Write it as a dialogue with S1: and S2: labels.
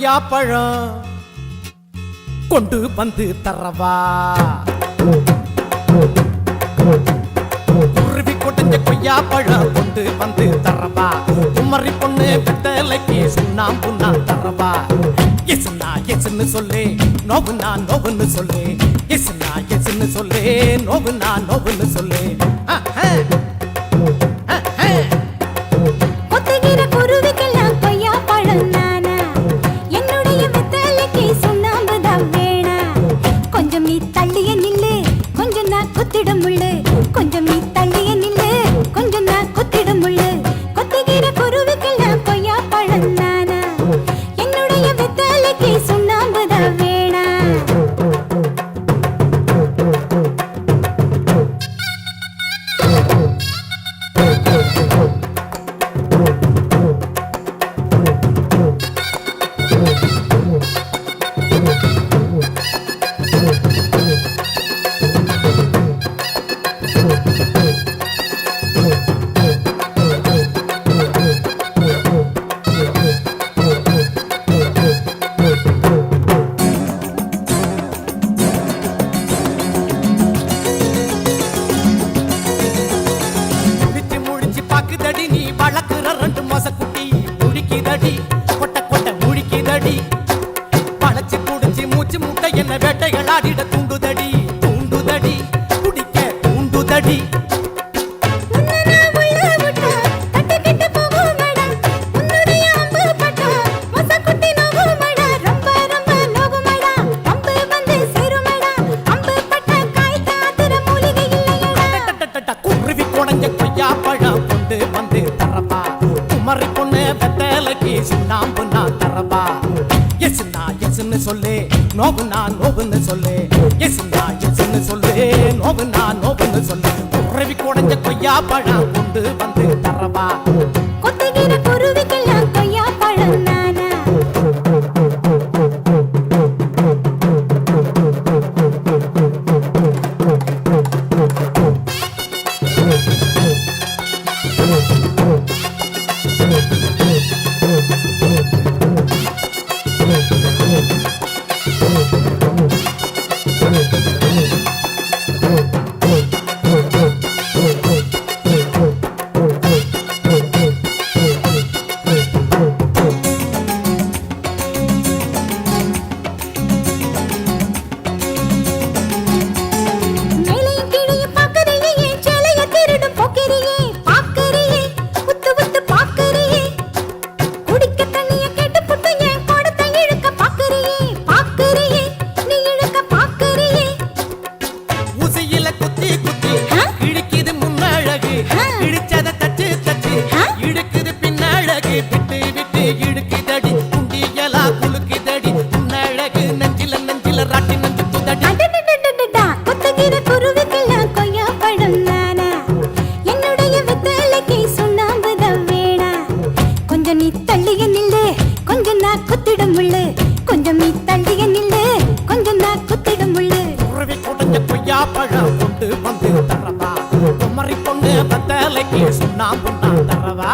S1: கொய்யா பழம் கொண்டு வந்து தரவா குருவி கொடிஞ்ச கொய்யா பழம் கொண்டு வந்து தரவா குமரி பொண்ணு வெத்தலைக்கு சுண்ணாம்பு நான் தரவா எஸ்னா எஸ்ன்னு சொல்லு நோவுனா நோவுன்னு சொல்லு எஸ்னா எஸ்ன்னு சொல்லு நோவுனா நோவுன்னு சொல்லு
S2: கொத்துகிற குருவிக்கெல்லாம் கொய்யா பழம் நானா என்னுடைய வெத்தலைக்கு சுண்ணாம்பு தான் வேணா கொஞ்சம் நீ தள்ளிய நில்லு கொஞ்சம் நான் குத்திடும் முள்ளு கொஞ்சம் நீ தள்ளிய நில்லு கொஞ்சம் நான் குத்திடும் முள்ளு கொத்துகிற குருவிக்கெல்லாம் கொய்யா பழம் நானா என்னுடைய வெத்தலைக்கு சுண்ணாம்பு தான் வேணா
S1: நீ வளர்க்குற ரெண்டு மாசக்குட்டி முழிக்குதடி கொட்ட கொட்ட முழிக்குதடி பழச்சு குடிச்சு மூச்சு முட்டை என்ன வேட்டைகள் ஆடிட தூண்டுதடி தூண்டுதடி குடிக்க தூண்டுதடி குருவி கொடைஞ்ச கொய்யா பழம் கொண்டு வந்து தரவா குமரி பொண்ணு வெத்தலைக்கு சுண்ணாம்பு நான் தரவா எஸ்னா எஸ்ன்னு சொல்லு நோவுனா நோவுன்னு சொல்லு எஸ்னா எஸ்ன்னு சொல்லு நோவுனா நோவுன்னு சொல்லு குருவி கொடைஞ்ச கொய்யா பழம் கொண்டு வந்து தரவா
S2: கொத்துகிற குருவிக்கெல்லாம் கொய்யா பழம் நானா
S1: விட்டு விட்டு இழுக்குதடி குண்டியலா குலுக்குதடி உன்னழகு நஞ்சில நஞ்சில ராட்டி நஞ்சு துதடி
S2: கொத்துகிற குருவிக்கெல்லாம் கொய்யா பழம் நானா என்னுடைய வெத்தலைக்கு சுண்ணாம்பு தான் வேணா கொஞ்சம் நீ தள்ளிய நில்லு கொஞ்சம் நான் குத்திடும் முள்ளு கொஞ்சம் நீ தள்ளிய நில்லு கொஞ்சம் நான் குத்திடும் முள்ளு
S1: குருவி கொடைஞ்ச கொய்யா பழம் கொண்டு வந்து தரவா குமரி பொண்ணு வெத்தலைக்கு சுண்ணாம்பு நான் தரவா